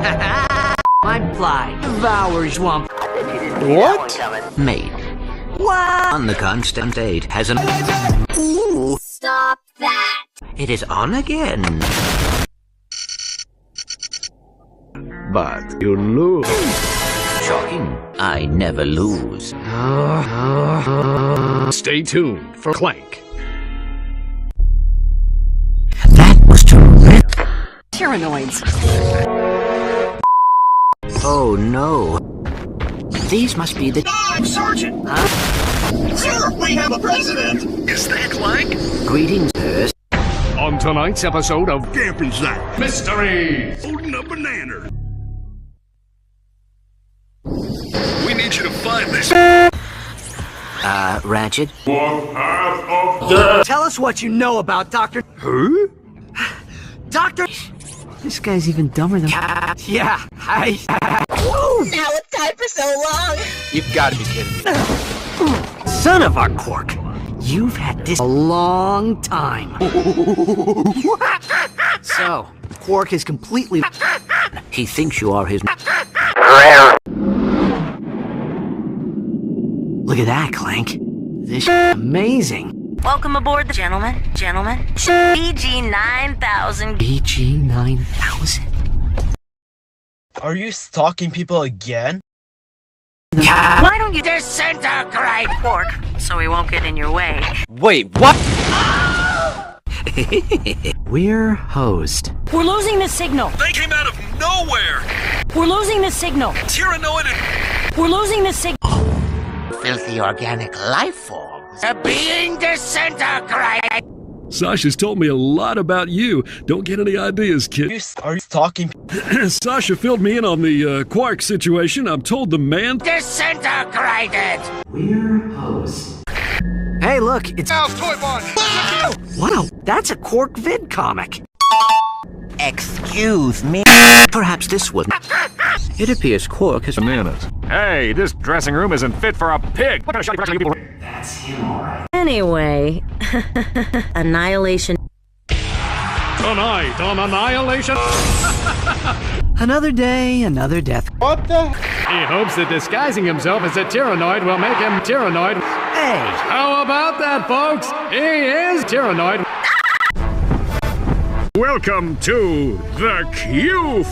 I'm fly. Devours swamp. What? Mate. What? On the constant state has an... Ooh. Stop that! It is on again. But you lose. Shocking. I never lose. Stay tuned for Clank. That was terrific. Tyrannoids. Oh no. These must be the... Sergeant! Sir, we have a president! Is that Clank? Greetings, sirs. On tonight's episode of Camp is that? Mysteries. Holding a banana. We need you to find this. Ratchet? Tell us what you know about Dr. Huh? Dr. This guy's even dumber than... Yeah, Woo! Now it's time for so long! You've got to be kidding me. Son of a cork. You've had this a long time. So, Quark is completely... He thinks you are his... Look at that, Clank. This is amazing. Welcome aboard, gentlemen. BG-9000. BG-9000. Are you stalking people again? Why don't you disintegrate, Quark, so he won't get in your way? Wait, what? We're hosed. We're losing the signal. They came out of nowhere. We're losing the signal. Tyrannoid and... We're losing the signal. Filthy organic life forms. Are being disintegrated. Sasha's told me a lot about you. Don't get any ideas, kid. Are you stalking? Sasha filled me in on the Quark situation. I'm told the man... Disintegrated. We're hosed. Hey, look, it's... House Toy Barn. Wow, that's a Quark vid comic. Excuse me. Perhaps this one. It appears Quark has... Bananas. Hey, this dressing room isn't fit for a pig. What kind of shitty production people... That's him, alright. Anyway, annihilation. Tonight on Annihilation. Another day, another death. What the? He hopes that disguising himself as a Tyrannoid will make him Tyrannoid. Hey! How about that, folks? He is Tyrannoid. Welcome to the Q.